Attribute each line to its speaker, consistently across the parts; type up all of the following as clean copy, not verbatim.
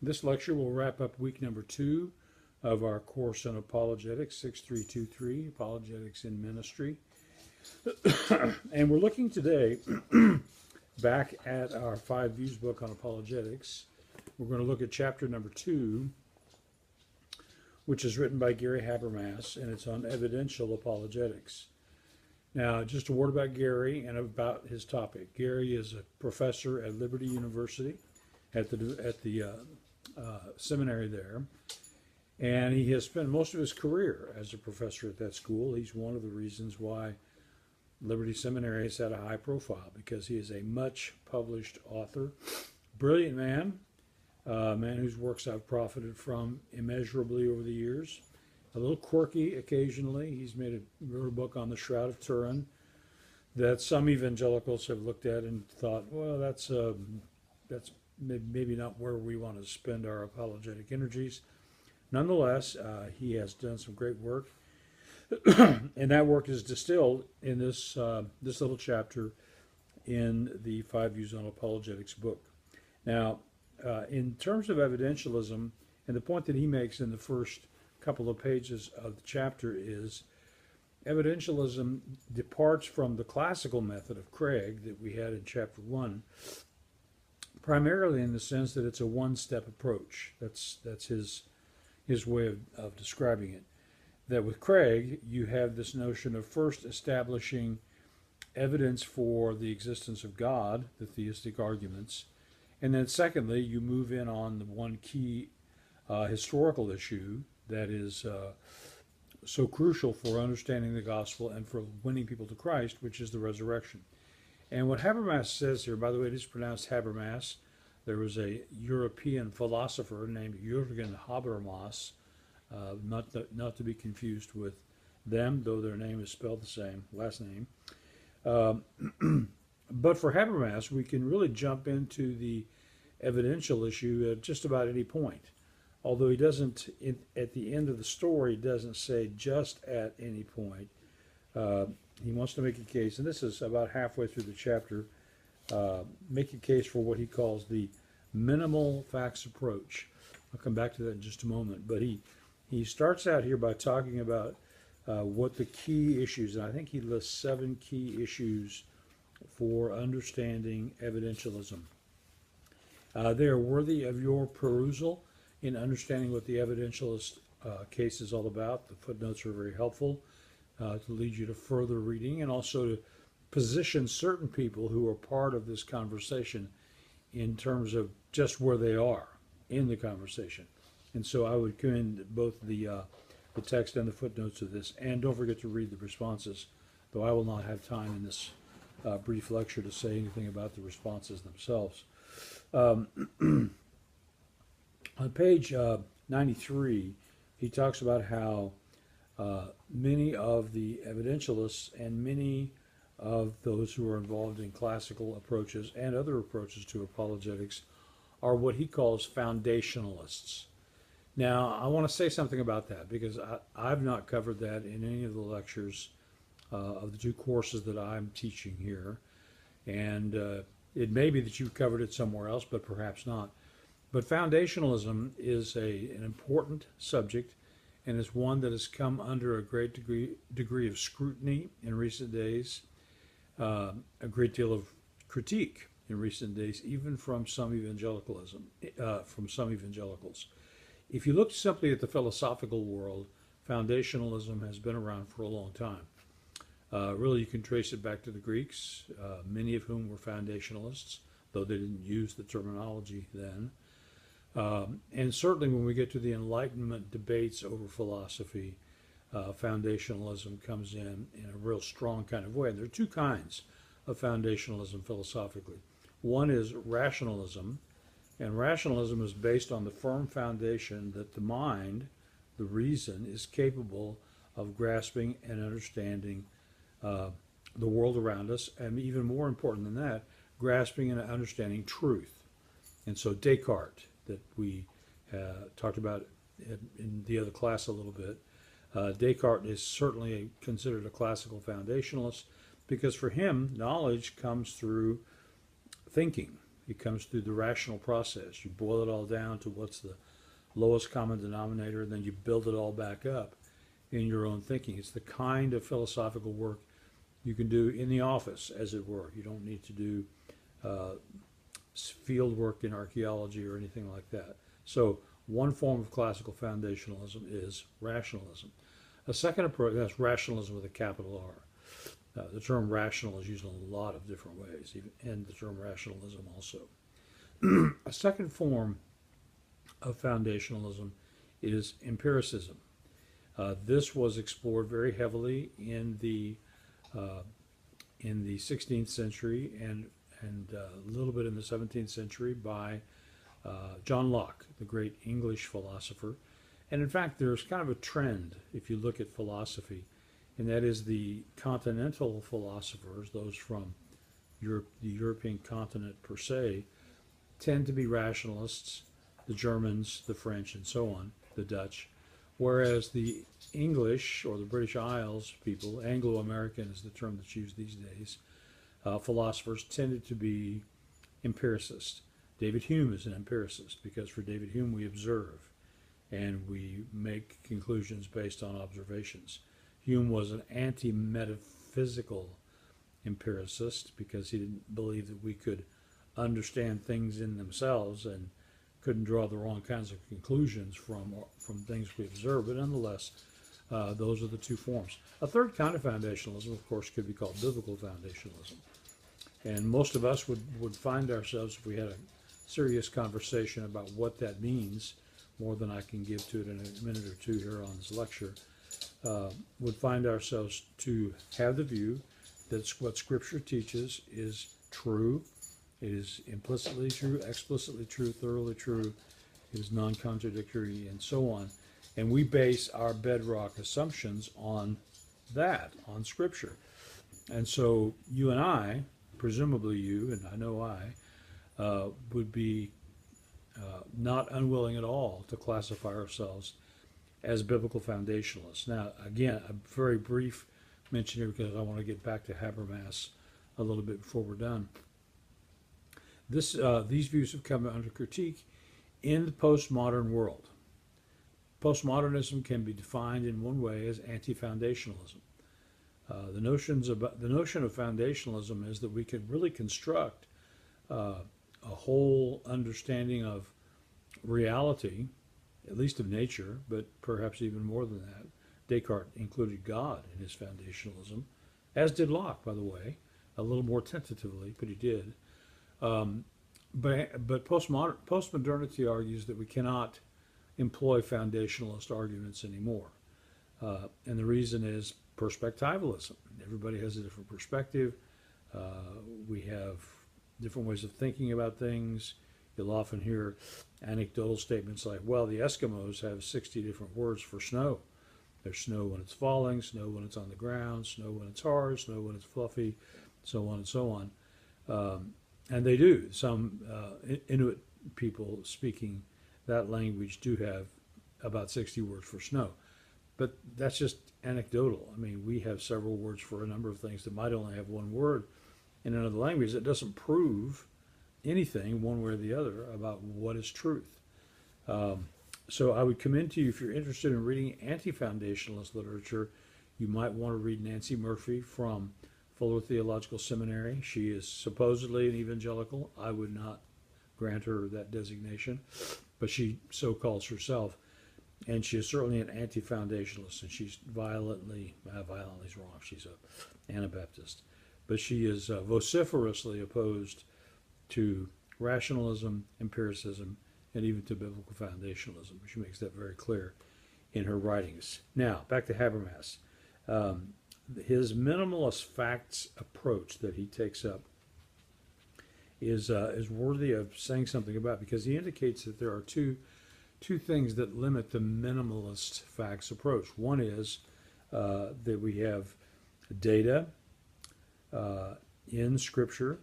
Speaker 1: This lecture will wrap up week number 2 of our course on Apologetics, 6323, Apologetics in Ministry. And we're looking today back at our 5 Views book on apologetics. We're going to look at chapter number 2, which is written by Gary Habermas, and it's on evidential apologetics. Now, just a word about Gary and about his topic. Gary is a professor at Liberty University at the seminary there, and he has spent most of his career as a professor at that school. He's one of the reasons why Liberty Seminary has had a high profile, because he is a much published author, brilliant man, a man whose works I've profited from immeasurably over the years. A little quirky occasionally. He's wrote a book on the Shroud of Turin that some evangelicals have looked at and thought, well, that's maybe not where we want to spend our apologetic energies. Nonetheless, he has done some great work, and that work is distilled in this little chapter in the 5 Views on Apologetics book. Now, in terms of evidentialism, and the point that he makes in the first couple of pages of the chapter is evidentialism departs from the classical method of Craig that we had in chapter 1, primarily in the sense that it's a one-step approach. That's his way of describing it. That with Craig, you have this notion of first establishing evidence for the existence of God, the theistic arguments, and then secondly, you move in on the one key historical issue that is so crucial for understanding the gospel and for winning people to Christ, which is the resurrection. And what Habermas says here, by the way, it is pronounced Habermas. There was a European philosopher named Jürgen Habermas, not to be confused with them, though their name is spelled the same, last name. But for Habermas, we can really jump into the evidential issue at just about any point. Although he doesn't, at the end of the story, doesn't say just at any point. He wants to make a case, and this is about halfway through the chapter, make a case for what he calls the minimal facts approach. I'll come back to that in just a moment. But he starts out here by talking about what the key issues, and I think he lists 7 key issues for understanding evidentialism. They are worthy of your perusal in understanding what the evidentialist case is all about. The footnotes are very helpful to lead you to further reading and also to position certain people who are part of this conversation in terms of just where they are in the conversation. And so I would commend both the text and the footnotes of this, and don't forget to read the responses, though I will not have time in this brief lecture to say anything about the responses themselves. On page 93, he talks about how many of the evidentialists and many of those who are involved in classical approaches and other approaches to apologetics are what he calls foundationalists. Now, I want to say something about that, because I've not covered that in any of the lectures of the 2 courses that I'm teaching here. And it may be that you've covered it somewhere else, but perhaps not. But foundationalism is an important subject, and is one that has come under a great degree of scrutiny in recent days, a great deal of critique in recent days, even from some evangelicals. If you look simply at the philosophical world, foundationalism has been around for a long time. Really, you can trace it back to the Greeks, many of whom were foundationalists, though they didn't use the terminology then. And certainly when we get to the Enlightenment debates over philosophy, foundationalism comes in a real strong kind of way. And there are 2 kinds of foundationalism philosophically. One is rationalism, and rationalism is based on the firm foundation that the mind, the reason, is capable of grasping and understanding the world around us, and even more important than that, grasping and understanding truth. And so Descartes, that we talked about in the other class a little bit, Descartes is certainly considered a classical foundationalist, because for him, knowledge comes through thinking. It comes through the rational process. You boil it all down to what's the lowest common denominator, and then you build it all back up in your own thinking. It's the kind of philosophical work you can do in the office, as it were. You don't need to do field work in archaeology or anything like that. So one form of classical foundationalism is rationalism. A second approach, that's rationalism with a capital R. The term rational is used in a lot of different ways, and the term rationalism also. A second form of foundationalism is empiricism. This was explored very heavily in the 16th century and a little bit in the 17th century by John Locke, the great English philosopher. And in fact, there's kind of a trend if you look at philosophy, and that is the continental philosophers, those from Europe, the European continent per se, tend to be rationalists, the Germans, the French, and so on, the Dutch, whereas the English or the British Isles people, Anglo-American is the term that's used these days, philosophers tended to be empiricists. David Hume is an empiricist because for David Hume we observe and we make conclusions based on observations. Hume was an anti-metaphysical empiricist because he didn't believe that we could understand things in themselves and couldn't draw the wrong kinds of conclusions from things we observe. But nonetheless, those are the two forms. A third kind of foundationalism, of course, could be called biblical foundationalism. And most of us would find ourselves, if we had a serious conversation about what that means, more than I can give to it in a minute or two here on this lecture, would find ourselves to have the view that what Scripture teaches is true. It is implicitly true, explicitly true, thoroughly true. It is non-contradictory, and so on. And we base our bedrock assumptions on that, on Scripture. And so you and I, presumably you, and I know I, would be not unwilling at all to classify ourselves as biblical foundationalists. Now, again, a very brief mention here because I want to get back to Habermas a little bit before we're done. These views have come under critique in the postmodern world. Postmodernism can be defined in one way as anti-foundationalism. The notion of foundationalism is that we can really construct a whole understanding of reality, at least of nature, but perhaps even more than that. Descartes included God in his foundationalism, as did Locke, by the way, a little more tentatively, but he did. But postmodernity argues that we cannot employ foundationalist arguments anymore. And the reason is perspectivalism. Everybody has a different perspective. We have different ways of thinking about things. You'll often hear anecdotal statements like, well, the Eskimos have 60 different words for snow. There's snow when it's falling, snow when it's on the ground, snow when it's hard, snow when it's fluffy, so on and so on. And they do. Some Inuit people speaking that language do have about 60 words for snow. But that's just anecdotal. I mean, we have several words for a number of things that might only have one word in another language. That doesn't prove anything one way or the other about what is truth. So I would commend to you, if you're interested in reading anti-foundationalist literature, you might want to read Nancy Murphy from Fuller Theological Seminary. She is supposedly an evangelical. I would not grant her that designation, but she so calls herself. And she is certainly an anti-foundationalist, and she's violently is wrong, she's an Anabaptist. But she is vociferously opposed to rationalism, empiricism, and even to biblical foundationalism. She makes that very clear in her writings. Now, back to Habermas. His minimalist facts approach that he takes up is worthy of saying something about, because he indicates that there are two things that limit the minimalist facts approach. One is that we have data in Scripture,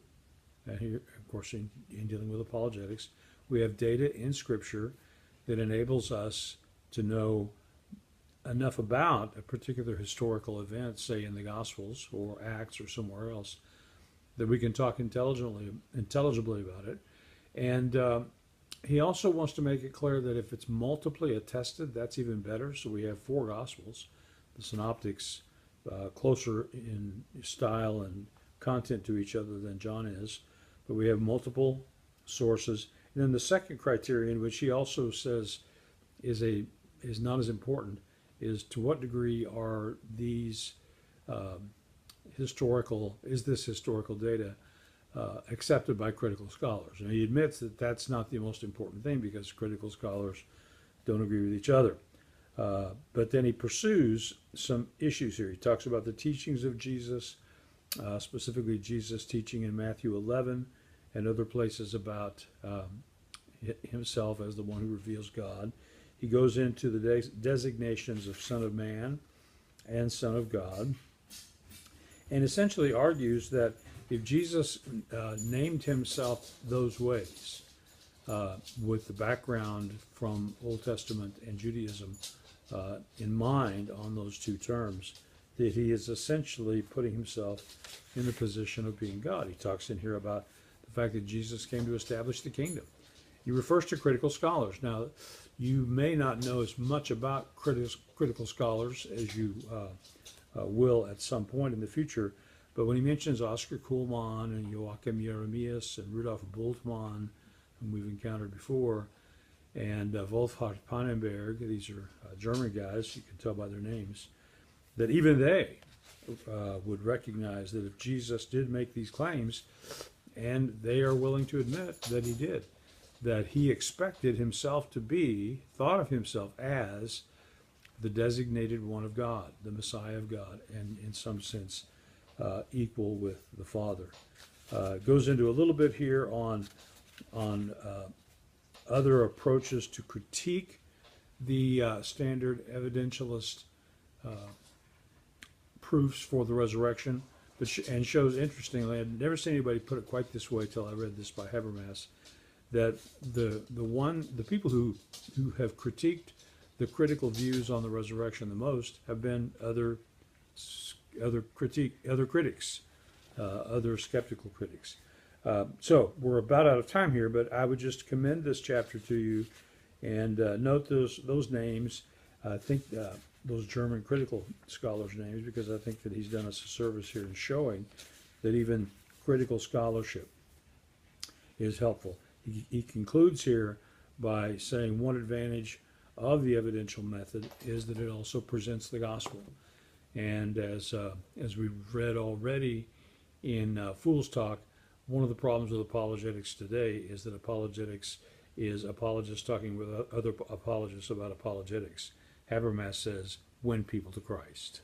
Speaker 1: and here, of course, in dealing with apologetics, we have data in Scripture that enables us to know enough about a particular historical event, say in the Gospels or Acts or somewhere else, that we can talk intelligibly about it. And he also wants to make it clear that if it's multiply attested, that's even better. So we have four Gospels, the Synoptics, closer in style and content to each other than John is, but we have multiple sources. And then the second criterion, which he also says is not as important, is to what degree are these this historical data accepted by critical scholars. And he admits that that's not the most important thing because critical scholars don't agree with each other. But then he pursues some issues here. He talks about the teachings of Jesus, specifically Jesus' teaching in Matthew 11 and other places about himself as the one who reveals God. He goes into the designations of Son of Man and Son of God, and essentially argues that if Jesus named himself those ways, with the background from Old Testament and Judaism in mind on those two terms, that he is essentially putting himself in the position of being God. He talks in here about the fact that Jesus came to establish the kingdom. He refers to critical scholars. Now, you may not know as much about critical scholars as you will at some point in the future, but when he mentions Oscar Kuhlmann and Joachim Jeremias and Rudolf Bultmann, whom we've encountered before, and Wolfhard Pannenberg, these are German guys, you can tell by their names, that even they would recognize that if Jesus did make these claims, and they are willing to admit that he did, that he expected himself to be, thought of himself as the designated one of God, the Messiah of God, and in some sense equal with the Father. Goes into a little bit here on other approaches to critique the standard evidentialist proofs for the reresurrection, and shows, interestingly, I've never seen anybody put it quite this way till I read this by Habermas, that the people who have critiqued the critical views on the resurrection the most have been other critics, other skeptical critics. So we're about out of time here, but I would just commend this chapter to you and note those names. I think those German critical scholars' names, because I think that he's done us a service here in showing that even critical scholarship is helpful. He concludes here by saying one advantage of the evidential method is that it also presents the gospel. And as we've read already in Fool's Talk, one of the problems with apologetics today is that apologetics is apologists talking with other apologists about apologetics. Habermas says, win people to Christ.